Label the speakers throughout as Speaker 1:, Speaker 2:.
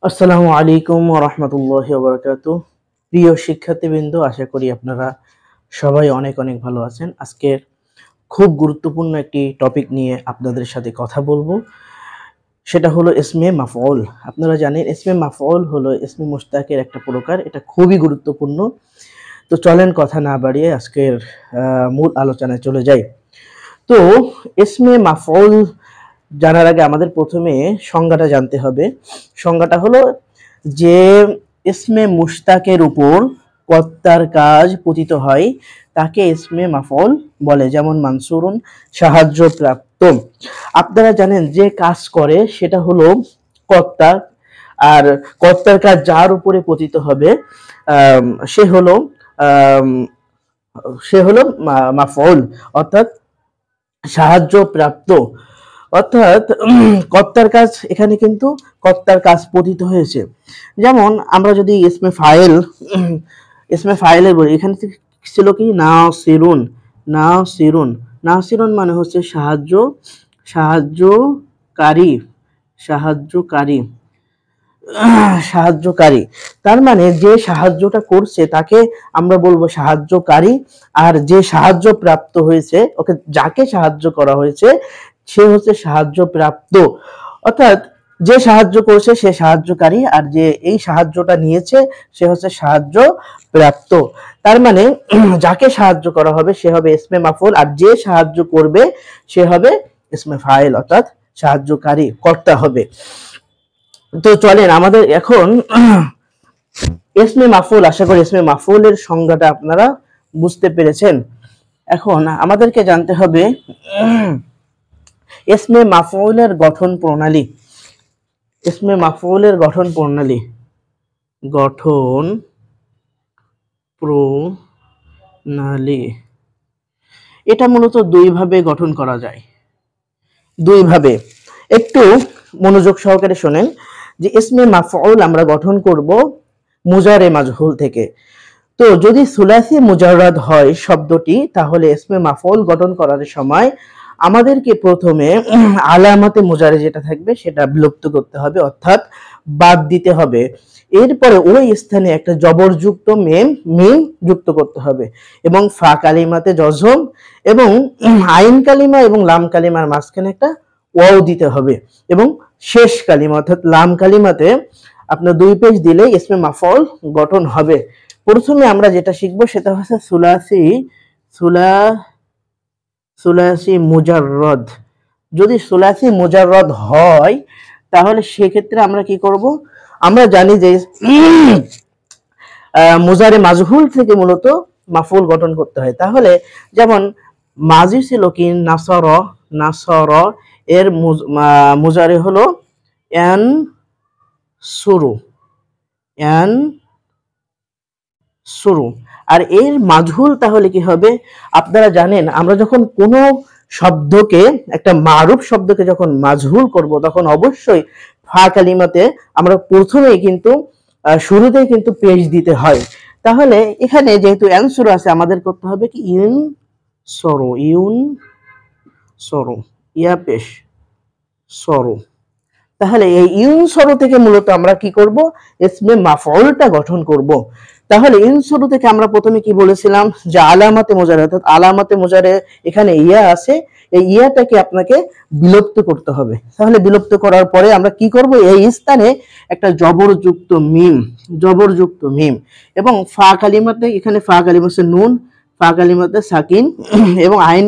Speaker 1: আসসালামু আলাইকুম ওয়া রাহমাতুল্লাহি ওয়া বারাকাতুহু। প্রিয় শিক্ষার্থীবৃন্দ, আশা করি আপনারা সবাই অনেক অনেক ভালো আছেন। আজকের খুব গুরুত্বপূর্ণ একটি টপিক নিয়ে আপনাদের সাথে কথা বলবো। সেটা হলো ইসমে মাফউল। আপনারা জানেন ইসমে মাফউল হলো ইসমে মুশতাকের একটা প্রকার। এটা খুবই গুরুত্বপূর্ণ। তো চলেন কথা না বাড়িয়ে আজকের মূল আলোচনায় চলে যাই। তো ইসমে মাফউল জানার আগে আমাদের প্রথমে সংজ্ঞাটা জানতে হবে। সংজ্ঞাটা হলো যে ইসমে মুশতাকের উপর কর্তার কাজ পতিত হয় তাকে ইসমে মাফউল বলে, যেমন মানসুরুন সাহায্যপ্রাপ্ত। আপনারা জানেন যে কাজ করে সেটা হলো কর্তা, আর কর্তার কাজ যার উপরে পতিত হবে সে হলো মাফউল, অর্থাৎ সাহায্যপ্রাপ্ত। অর্থাৎ কর্তার কাজ, এখানে কিন্তু কর্তার কাজ পতিত হয়েছে। যেমন আমরা যদি ইসমে ফাইলের বলি, এখানে ছিল কি নাসিরুন। নাসিরুন নাসিরুন মানে হচ্ছে সাহায্যকারী। সাহায্যকারী সাহায্যকারী তার মানে যে সাহায্যটা করছে তাকে আমরা বলবো সাহায্যকারী, আর যে সাহায্য প্রাপ্ত হয়েছে, ওকে যাকে সাহায্য করা হয়েছে সে হচ্ছে সাহায্য প্রাপ্ত। অর্থাৎ যে সাহায্য করছে সে সাহায্যকারী, আর যে এই সাহায্যটা নিয়েছে সে হচ্ছে সাহায্য প্রাপ্ত। তার মানে যাকে সাহায্য করা হবে সে হবে ইসমে মাফউল, আর যে সাহায্য করবে সে হবে ইসমে ফাইল, অর্থাৎ সাহায্যকারী, কর্তা হবে। তো চলেন আমাদের এখন ইসমে মাফউল, আশা করি ইসমে মাফউলের সংজ্ঞাটা আপনারা বুঝতে পেরেছেন। এখন আমাদেরকে জানতে হবে ইসমে মাফউলের গঠন প্রণালী। ইসমে মাফউলের গঠন প্রণালী এটা মূলত দুই ভাবে গঠন করা যায়। দুই ভাবে, একটু মনোযোগ সহকারে শোনেন যে ইসমে মাফউল আমরা গঠন করব মুজারে মাজহুল থেকে। তো যদি সুলাসি মুজাররাদ হয় শব্দটি, তাহলে ইসমে মাফউল গঠন করার সময় আমাদেরকে প্রথমে আলামাতে মুজারে যেটা থাকবে সেটা বিলুপ্ত করতে হবে, অর্থাৎ বাদ দিতে হবে। এরপরে ওই স্থানে একটা জবরযুক্ত মিম যুক্ত করতে হবে, এবং ফা কালিমাতে জজম, এবং আইন কালিমা এবং লাম কালিমার মাঝখানে একটা ওয়াও দিতে হবে, এবং শেষ কালিমা অর্থাৎ লাম কালিমাতে আপনার দুই পেজ দিলে ইসমে মাফউল গঠন হবে। প্রথমে আমরা যেটা শিখবো সেটা হচ্ছে সুলাসি মুজাররদ। যদি সুলাসি মুজাররদ হয় তাহলে সেক্ষেত্রে আমরা কি করব, আমরা জানি যে মুজারে মাজহুল থেকে মূলত মাফউল গঠন করতে হয়। তাহলে যেমন মাজি ছিল কি নাসর, এর মুজারে হলো সুরু, আর এর মাজহুল তাহলে কি হবে? আপনারা জানেন আমরা যখন কোনো শব্দকে, একটা মারুফ শব্দকে যখন মাজহুল করব তখন অবশ্যই ফা কালিমাতে আমরা প্রথমেই কিন্তু শুরুতেই কিন্তু পেশ দিতে হয়। তাহলে এখানে যেহেতু আনসুরু আছে, আমাদের করতে হবে কি ইউন সরো ইয়া পেশ সরো। তাহলে এই ইউনসরু থেকে মূলত আমরা কি করব, ইসমে মাফউলটা গঠন করব। তাহলে ইউনসরু থেকে আমরা প্রথমে কি বলেছিলাম যে আলামাতে মুজারে, অর্থাৎ আলামাতে মুজারে এখানে ইয়া আছে, এই ইয়াটাকে আপনাকে বিলুপ্ত করতে হবে। তাহলে বিলুপ্ত করার পরে আমরা কি করব, এই স্থানে একটা জবরযুক্ত মিম, এবং ফা কালিমাতে, এখানে ফা কালিমা হচ্ছে নুন, ফা কালিমাতে সাকিন, এবং আইন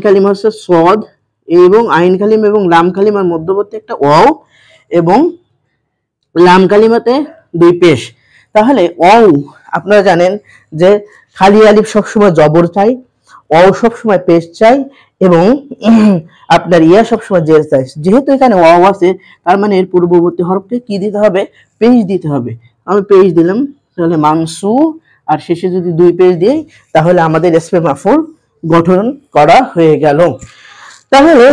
Speaker 1: কালিমা হচ্ছে সদ, এবং আইন কালিমা এবং লাম কালিমার মধ্যবর্তী একটা ওয়াও, এবং লাম কালিমাতে দুই পেশ। তাহলে ওয়াও, আপনারা জানেন যে খালি আলিফ সবসময় জবর চাই, ওয়াও সবসময় পেশ চাই, এবং আপনার ইয়া সবসময় জের চাই। যেহেতু এখানে ওয়াও আছে তার মানে এর পূর্ববর্তী হরফকে কি দিতে হবে, পেশ দিতে হবে। আমি পেশ দিলাম, তাহলে মানসু, আর শেষে যদি দুই পেশ দিই তাহলে আমাদের ইসমে মাফউল গঠন করা হয়ে গেল। তাহলে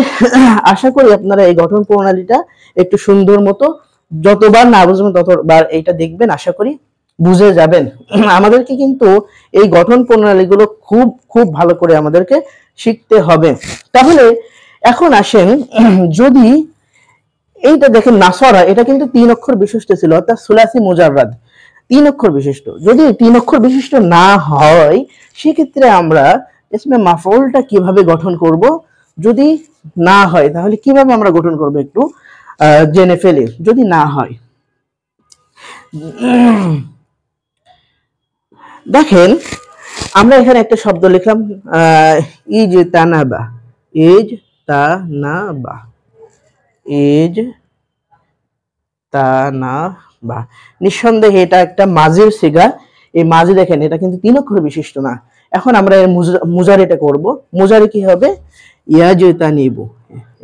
Speaker 1: আশা করি আপনারা এই গঠন প্রণালীটা একটু সুন্দর মতো, যতবার না বুঝবেন ততবার এইটা দেখবেন, আশা করি বুঝে যাবেন। আমাদেরকে কিন্তু এই গঠন প্রণালীগুলো খুব খুব ভালো করে আমাদেরকে শিখতে হবে। তাহলে এখন আসেন, যদি এইটা দেখেন নাসরা, এটা কিন্তু 3 অক্ষর বিশিষ্ট ছিল, অর্থাৎ সুলাসি মুজাররাদ 3 অক্ষর বিশিষ্ট। যদি 3 অক্ষর বিশিষ্ট না হয় সেক্ষেত্রে আমরা ইসমে মাফউলটা কিভাবে গঠন করব, যদি না হয় তাহলে কিভাবে আমরা গঠন করব একটু জেনে ফেলি। যদি না হয়, দেখেন আমরা এখানে একটা শব্দ লিখলাম ইজতানাবা, ইজতানাবা, ইজতানাবা। নিঃসন্দেহে এটা একটা মাজির সিগা। এই মাজি দেখেন এটা কিন্তু 3 অক্ষর বিশিষ্ট না। এখন আমরা এর মুজারিটা করব। মুজারি কি হবে? ইয়াজতানিবু,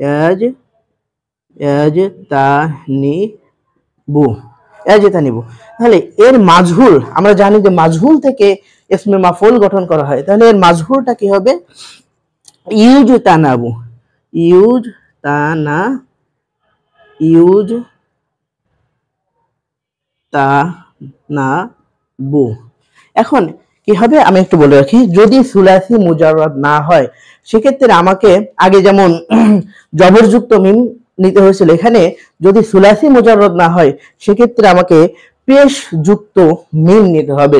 Speaker 1: ইয়াজতানিবু, ইয়াজতানিবু। তাহলে এর মাজহুল, আমরা জানি যে মাজহুল থেকে ইসমে মাফউল গঠন করা হয়, তাহলে এর মাজহুলটা কি হবে? ইউজতানাবু, ইউজতানাবু। এখন কি হবে আমি একটু বলে রাখি, যদি সুলাসি মুজাররাদ না হয় সেক্ষেত্রে আমাকে আগে যেমন জবরযুক্ত মিম নিতে হয়েছিল, এখানে যদি সুলাসি মুজাররাদ না হয় সেক্ষেত্রে আমাকে পেশ যুক্ত মিম নিতে হবে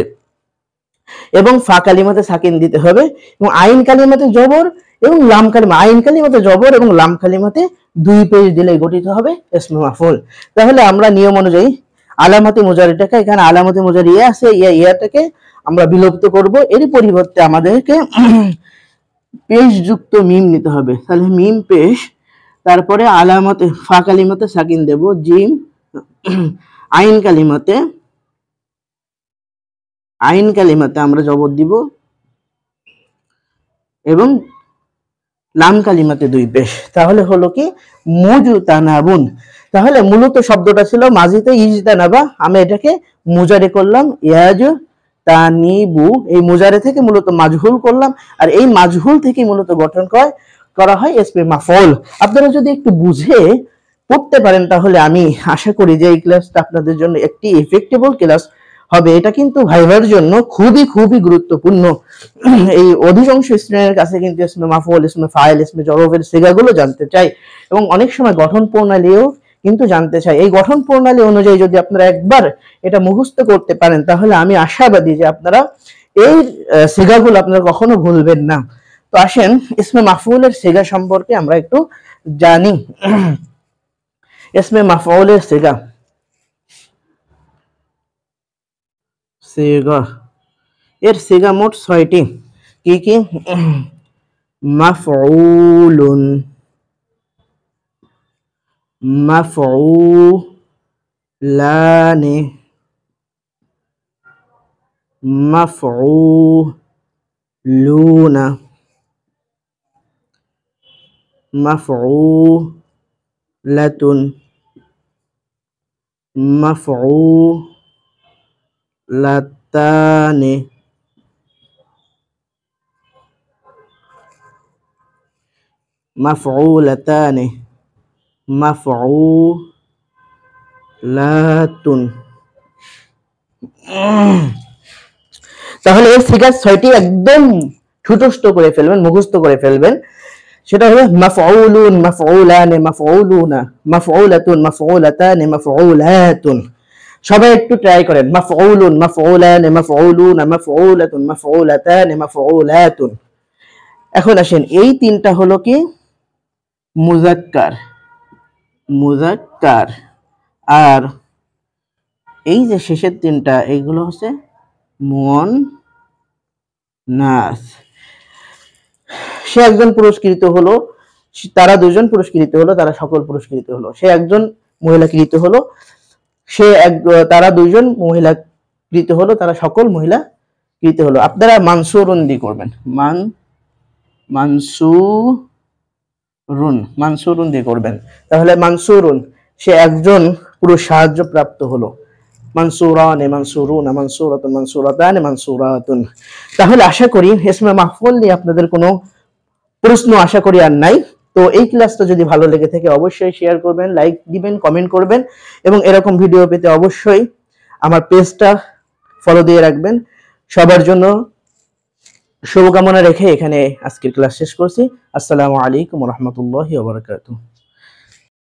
Speaker 1: এবং ফা কালিমাতে সাকিন দিতে হবে এবং আইন কালিমাতে জবর এবং লাম কালিমা, আইন কালিমাতে জবর এবং লাম কালিমাতে 2 পেশ দিলে গঠিত হবে ইসমে মাফউল। তাহলে আমরা নিয়ম অনুযায়ী আলামতে মুজারিটাকে, এখানে আলামতে মুজারি ইয়া আছে, ইয়াটাকে আমরা বিলুপ্ত করব, এর পরিবর্তে আমাদেরকে পেশ যুক্ত মিম নিতে হবে। তাহলে মিম পেশ, তারপরে আলামতে ফা কালিমাতে সাকিন দেব, জিম, আইন কালিমাতে আমরা জবর দিব এবং লাম কালিমাতে 2 পেশ। তাহলে হলো কি মুজতানাবুন। তাহলে মূলত শব্দটা ছিল মাজিতে ইজতানাবা, আমি এটাকে মুজারি করলাম ইয়াজতানিবু। এই মুজারি থেকে মূলত মাজহুল করলাম, আর এই মাজহুল থেকে মূলত গঠন করা হয় ইসমে মাফউল। আপনারা যদি একটু বুঝে পড়তে পারেন তাহলে আমি আশা করি যে এই ক্লাসটা আপনাদের জন্য একটি ইফেক্টেবল ক্লাস হবে। এটা কিন্তু ভাইভার জন্য খুবই খুবই গুরুত্বপূর্ণ। এই অধিকাংশ স্টুডেন্টের কাছে কিন্তু ইসমে মাফউল, ইসমে ফাইল, ইসমে জরফের সিগাগুলো জানতে চাই এবং অনেক সময় গঠন প্রণালীও কিন্তু জানতে চাই। এই গঠন প্রণালী অনুযায়ী যদি আপনারা একবার এটা মুখস্থ করতে পারেন তাহলে আমি আশাবাদী যে আপনারা এই সিগাগুলো আপনারা কখনো ভুলবেন না। তো আসেন ইসমে মাফউলের সিগা সম্পর্কে আমরা একটু জানি। ইসমে মাফউলের সিগা, এর সিগা মোট 6টি। কি কি? মাফউলুন, মাফউলানি, মাফউলুনা, মাফউলাতুন, মাফউলাতানি, মাফউলাতানি, মাফউলাতুন। তাহলে এই সিগা 6টি একদম ঠুটস্থ করে ফেলবেন, মুখস্থ করে ফেলবেন। সেটা হলো মাফউলুন, মাফউলানি, মাফউলুনা, মাফউলাতুন, মাফউলাতানি, মাফউলাতুন। সবাই একটু ট্রাই করেন। মাফউলুন, মাফউলানি, মাফউলুনা, মাফউলাতুন, মাফউলাতানি, মাফউলাতুন। এখন আসেন এই 3টা হলো কি মুযাক্কার, আর এই যে শেষের 3টা এইগুলো হচ্ছে মুয়ান্নাস। সে একজন পুরস্কৃত হলো, তারা 2জন পুরস্কৃত হলো, তারা সকল পুরস্কৃত হলো। সে একজন মহিলা কৃত হলো, তারা 2জন মহিলা কৃত হলো, তারা সকল মহিলা কৃত হলো। আপনারা মানসুরুন দিয়ে করবেন, মানসুরুন দিয়ে করবেন। তাহলে মানসুরুন, সে একজন পুরুষ সাহায্য প্রাপ্ত হলো। মানসুরানে, মানসুরুনা, মানসুরাতুন, মানসুরাতানি, মানসুরাতুন। তাহলে আশা করি ইসমে মাফউল নিয়ে আপনাদের কোনো প্রশ্ন আশা করি আর নাই। তো এই ক্লাসটা যদি ভালো লেগে থাকে অবশ্যই শেয়ার করবেন, লাইক দিবেন, কমেন্ট করবেন এবং এরকম ভিডিও পেতে অবশ্যই আমার পেজটা ফলো দিয়ে রাখবেন। সবার জন্য শুভকামনা রেখে এখানে আজকের ক্লাস শেষ করছি। আসসালামু আলাইকুম ওয়া রাহমাতুল্লাহি ওয়া বারাকাতুহু।